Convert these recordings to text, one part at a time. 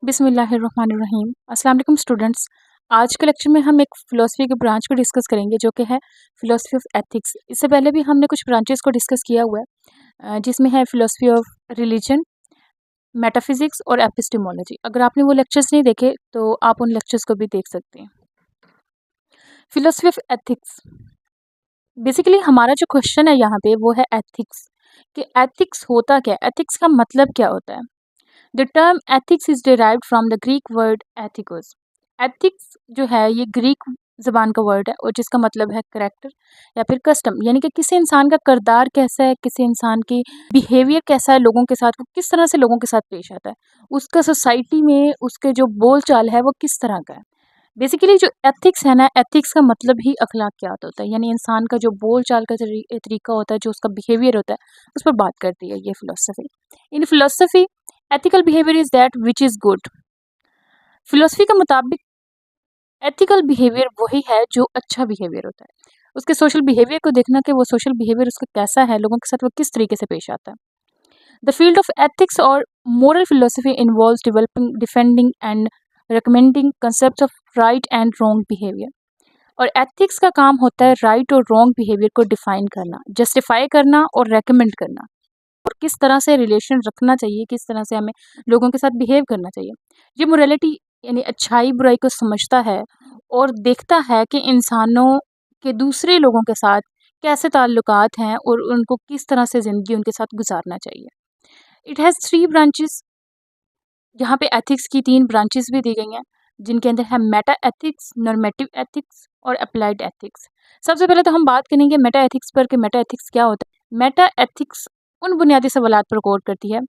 बिस्मिल्लाहिर्रहमानिर्रहीम। अस्सलाम वालेकुम स्टूडेंट्स। आज के लेक्चर में हम एक फ़िलासफ़ी के ब्रांच को डिस्कस करेंगे जो कि है फ़िलासफ़ी ऑफ एथिक्स। इससे पहले भी हमने कुछ ब्रांचेस को डिस्कस किया हुआ है जिसमें है फ़िलासफ़ी ऑफ रिलीजन, मेटाफ़िज़िक्स और एपिस्टेमोलॉजी। अगर आपने वो लेक्चर्स नहीं देखे तो आप उन लेक्चर्स को भी देख सकते हैं। फ़िलासफ़ी ऑफ एथिक्स, बेसिकली हमारा जो क्वेश्चन है यहाँ पे वो है एथिक्स, कि एथिक्स होता क्या है, एथिक्स का मतलब क्या होता है। The term ethics is derived from the Greek word ethikos. Ethics जो है ये ग्रीक ज़बान का वर्ड है और जिसका मतलब है करेक्टर या फिर कस्टम, यानी कि किसी इंसान का किरदार कैसा है, किसी इंसान की बिहेवियर कैसा है लोगों के साथ, वो किस तरह से लोगों के साथ पेश आता है, उसका सोसाइटी में उसके जो बोल चाल है वो किस तरह का है। बेसिकली जो एथिक्स है ना, एथिक्स का मतलब ही अखलाकियात होता है, यानी इंसान का जो बोल चाल का तरीका होता है, जो उसका बिहेवियर होता है, उस पर बात करती है ये philosophy. In philosophy ethical behaviour is that which is good. Philosophy के मुताबिक एथिकल बिहेवियर वही है जो अच्छा बिहेवियर होता है। उसके सोशल बिहेवियर को देखना कि वो सोशल बिहेवियर उसका कैसा है, लोगों के साथ वो किस तरीके से पेश आता है। द फील्ड ऑफ एथिक्स और moral philosophy involves developing, defending and recommending concept of right and wrong behaviour. और एथिक्स का काम होता है राइट और रॉन्ग बिहेवियर को डिफाइन करना, जस्टिफाई करना और रेकमेंड करना, और किस तरह से रिलेशन रखना चाहिए, किस तरह से हमें लोगों के साथ बिहेव करना चाहिए। ये मोरालिटी यानी अच्छाई बुराई को समझता है और देखता है कि इंसानों के दूसरे लोगों के साथ कैसे ताल्लुकात हैं और उनको किस तरह से ज़िंदगी उनके साथ गुजारना चाहिए। इट हैज़ थ्री ब्रांचेस, जहाँ पे एथिक्स की तीन ब्रांचेस भी दी गई हैं, जिनके अंदर है मेटा एथिक्स, नॉर्मेटिव एथिक्स और अप्लाइड एथिक्स। सबसे पहले तो हम बात करेंगे मेटा एथिक्स पर कि मेटा एथिक्स क्या होता है। मेटा एथिक्स उन बुनियादी सवालात पर गौर करती है,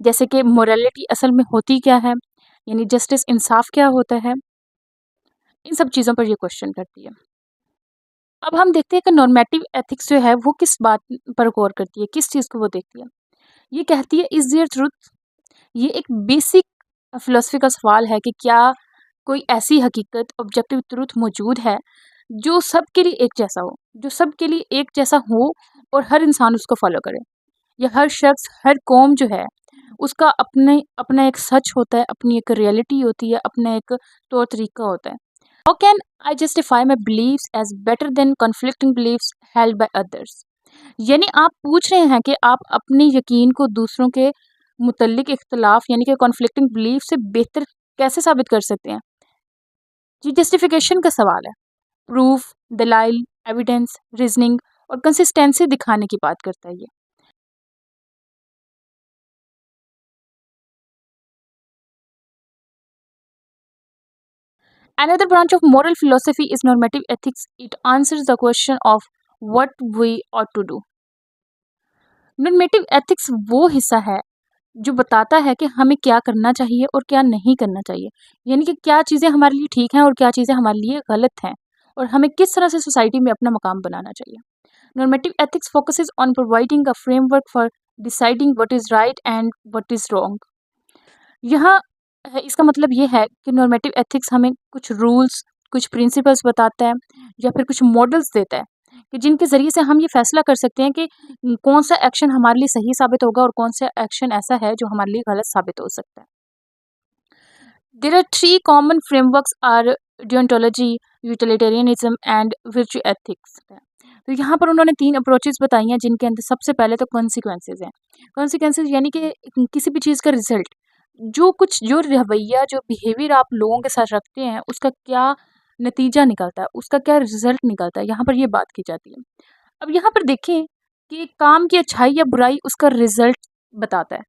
जैसे कि मोरालिटी असल में होती क्या है, यानी जस्टिस इंसाफ क्या होता है, इन सब चीज़ों पर ये क्वेश्चन करती है। अब हम देखते हैं कि नॉर्मेटिव एथिक्स जो है वो किस बात पर गौर करती है, किस चीज़ को वो देखती है। ये कहती है इज देयर ट्रुथ। ये एक बेसिक फिलोसफी का सवाल है कि क्या कोई ऐसी हकीकत, ऑब्जेक्टिव ट्रूथ मौजूद है जो सबके लिए एक जैसा हो, जो सबके लिए एक जैसा हो और हर इंसान उसको फॉलो करे। या हर शख्स, हर कौम जो है उसका अपने अपना एक सच होता है, अपनी एक रियलिटी होती है, अपना एक तौर तरीका होता है। How can I justify my beliefs as better than conflicting beliefs held by others. यानी आप पूछ रहे हैं कि आप अपने यकीन को दूसरों के मुतल्लिक इख्तलाफ यानी कि कॉन्फ्लिक्टिंग बिलीफ से बेहतर कैसे साबित कर सकते हैं। ये जस्टिफिकेशन का सवाल है। प्रूफ, दलाइल, एविडेंस, रीजनिंग और कंसिस्टेंसी दिखाने की बात करता है ये। Another branch of moral philosophy is normative ethics. It answers the question of what we ought to do. Normative ethics वो हिस्सा है जो बताता है कि हमें क्या करना चाहिए और क्या नहीं करना चाहिए, यानी कि क्या चीज़ें हमारे लिए ठीक हैं और क्या चीज़ें हमारे लिए गलत हैं, और हमें किस तरह से सोसाइटी में अपना मकाम बनाना चाहिए। Normative ethics focuses on providing a framework for deciding what is right and what is wrong. यहाँ इसका मतलब ये है कि नॉर्मेटिव एथिक्स हमें कुछ रूल्स, कुछ प्रिंसिपल्स बताता है या फिर कुछ मॉडल्स देता है कि जिनके ज़रिए से हम ये फैसला कर सकते हैं कि कौन सा एक्शन हमारे लिए सही साबित होगा और कौन सा एक्शन ऐसा है जो हमारे लिए गलत साबित हो सकता है। There are three common frameworks are deontology, utilitarianism and virtue ethics. तो यहाँ पर उन्होंने तीन अप्रोचेस बताई हैं, जिनके अंदर सबसे पहले तो कॉन्सिक्वेंसेज हैं। कॉन्सिक्वेंसेज यानी कि किसी भी चीज़ का रिजल्ट, जो रवैया, जो बिहेवियर आप लोगों के साथ रखते हैं उसका क्या नतीजा निकलता है, उसका क्या रिजल्ट निकलता है, यहाँ पर ये बात की जाती है। अब यहाँ पर देखें कि काम की अच्छाई या बुराई उसका रिजल्ट बताता है।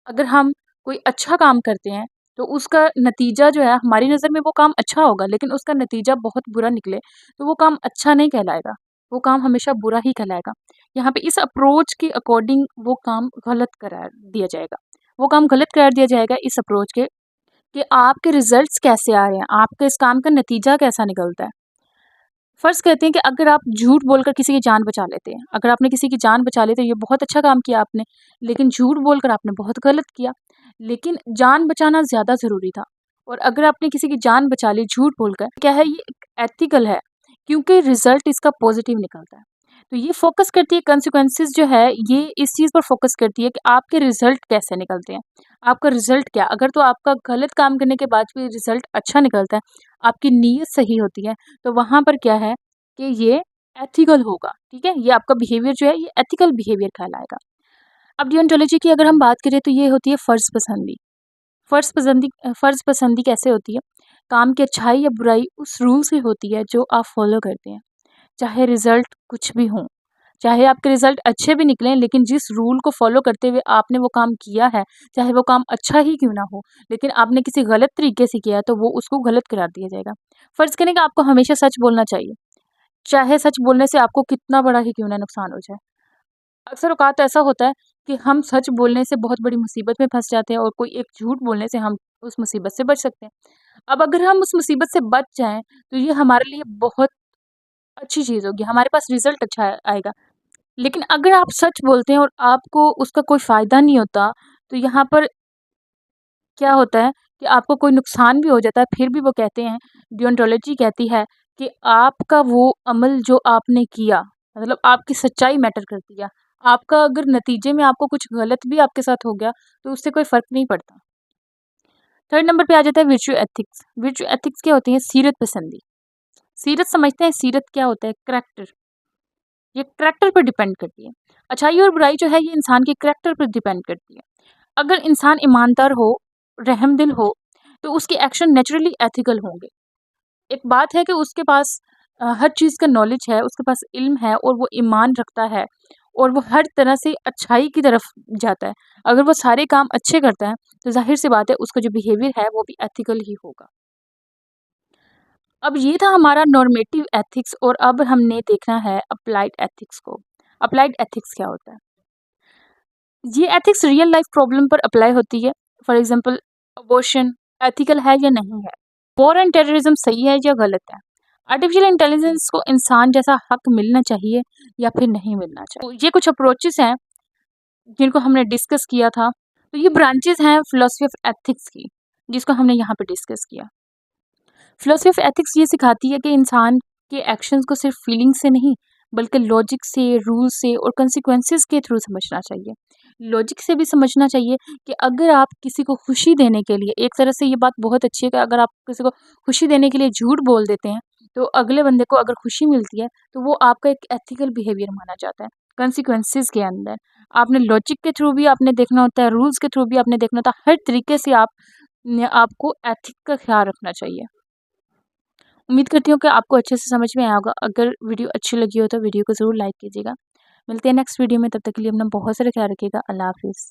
अगर हम कोई अच्छा काम करते हैं तो उसका नतीजा जो है हमारी नज़र में वो काम अच्छा होगा, लेकिन उसका नतीजा बहुत बुरा निकले तो वो काम अच्छा नहीं कहलाएगा, वो काम हमेशा बुरा ही कहलाएगा। यहाँ पे इस अप्रोच के अकॉर्डिंग वो काम गलत करार दिया जाएगा, वो काम गलत करार दिया जाएगा इस अप्रोच के कि आपके रिजल्ट्स कैसे आ रहे हैं, आपके इस काम का नतीजा कैसा निकलता है। फ़र्ज़ करते हैं कि अगर आप झूठ बोलकर किसी की जान बचा लेते हैं, अगर आपने किसी की जान बचा ली तो ये बहुत अच्छा काम किया आपने, लेकिन झूठ बोलकर आपने बहुत गलत किया। लेकिन जान बचाना ज़्यादा ज़रूरी था, और अगर आपने किसी की जान बचा ली झूठ बोलकर, क्या है ये एक एथिकल है, क्योंकि रिज़ल्ट इसका पॉज़िटिव निकलता है। तो ये फ़ोकस करती है कॉन्सिक्वेंसेस जो है ये इस चीज़ पर फ़ोकस करती है कि आपके रिज़ल्ट कैसे निकलते हैं। आपका रिज़ल्ट क्या अगर तो आपका गलत काम करने के बाद भी रिज़ल्ट अच्छा निकलता है, आपकी नीयत सही होती है, तो वहाँ पर क्या है कि ये एथिकल होगा, ठीक है? ये आपका बिहेवियर जो है ये एथिकल बिहेवियर कहलाएगा। अब डिओन्टोलॉजी की अगर हम बात करें तो ये होती है फ़र्ज़ पसंदी। फ़र्ज़ पसंदी कैसे होती है? काम की अच्छाई या बुराई उस रूल से होती है जो आप फ़ॉलो करते हैं, चाहे रिज़ल्ट कुछ भी हों। चाहे आपके रिज़ल्ट अच्छे भी निकलें लेकिन जिस रूल को फ़ॉलो करते हुए आपने वो काम किया है, चाहे वो काम अच्छा ही क्यों ना हो, लेकिन आपने किसी गलत तरीके से किया है तो वो उसको गलत करार दिया जाएगा। फ़र्ज़ करें कि आपको हमेशा सच बोलना चाहिए, चाहे सच बोलने से आपको कितना बड़ा ही क्यों ना नुकसान हो जाए। अक्सर औक़ात ऐसा होता है कि हम सच बोलने से बहुत बड़ी मुसीबत में फँस जाते हैं और कोई एक झूठ बोलने से हम उस मुसीबत से बच सकते हैं। अब अगर हम उस मुसीबत से बच जाएँ, तो ये हमारे लिए बहुत अच्छी चीज़ होगी, हमारे पास रिज़ल्ट अच्छा आएगा। लेकिन अगर आप सच बोलते हैं और आपको उसका कोई फ़ायदा नहीं होता, तो यहाँ पर क्या होता है कि आपको कोई नुकसान भी हो जाता है, फिर भी वो कहते हैं डिओन्टोलॉजी कहती है कि आपका वो अमल जो आपने किया, मतलब आपकी सच्चाई मैटर करती है। आपका अगर नतीजे में आपको कुछ गलत भी आपके साथ हो गया, तो उससे कोई फ़र्क नहीं पड़ता। थर्ड नंबर पे आ जाता है वर्च्यू एथिक्स। वर्च्यू एथिक्स क्या होती है? सीरत पसंदी। सीरत समझते हैं? सीरत क्या होता है? करैक्टर। ये करैक्टर पर डिपेंड करती है। अच्छाई और बुराई जो है ये इंसान के करैक्टर पर डिपेंड करती है। अगर इंसान ईमानदार हो, रहमदिल हो, तो उसके एक्शन नेचुरली एथिकल होंगे। एक बात है कि उसके पास हर चीज़ का नॉलेज है, उसके पास इल्म है और वो ईमान रखता है और वो हर तरह से अच्छाई की तरफ जाता है। अगर वो सारे काम अच्छे करता है, तो ज़ाहिर-सी बात है उसका जो बिहेवियर है वो भी एथिकल ही होगा। अब ये था हमारा नॉर्मेटिव एथिक्स और अब हमने देखना है अप्लाइड एथिक्स को। अप्लाइड एथिक्स क्या होता है? ये एथिक्स रियल लाइफ प्रॉब्लम पर अप्लाई होती है। फॉर एग्जांपल अबॉर्शन एथिकल है या नहीं है? वॉर एंड टेररिज्म सही है या गलत है? आर्टिफिशियल इंटेलिजेंस को इंसान जैसा हक मिलना चाहिए या फिर नहीं मिलना चाहिए? तो ये कुछ अप्रोचेस हैं जिनको हमने डिस्कस किया था। तो ये ब्रांचेस हैं फिलॉसफी ऑफ एथिक्स की, जिसको हमने यहाँ पे डिस्कस किया। फिलॉसफी ऑफ एथिक्स ये सिखाती है कि इंसान के एक्शंस को सिर्फ फीलिंग से नहीं, बल्कि लॉजिक से, रूल से और कंसिक्वेंसेस के थ्रू समझना चाहिए। लॉजिक से भी समझना चाहिए कि अगर आप किसी को खुशी देने के लिए एक तरह से ये बात बहुत अच्छी है कि अगर आप किसी को खुशी देने के लिए झूठ बोल देते हैं, तो अगले बंदे को अगर खुशी मिलती है, तो वो आपका एक एथिकल बिहेवियर माना जाता है, कंसिक्वेंसेस के अंदर। आपने लॉजिक के थ्रू भी आपने देखना होता है, रूल्स के थ्रू भी आपने देखना होता है, हर तरीके से आपको एथिक का ख्याल रखना चाहिए। उम्मीद करती हूँ कि आपको अच्छे से समझ में आया होगा। अगर वीडियो अच्छी लगी हो तो वीडियो को ज़रूर लाइक कीजिएगा। मिलते हैं नेक्स्ट वीडियो में, तब तक के लिए अपना बहुत सारा ख्याल रखिएगा। अल्लाह हाफ़िज़।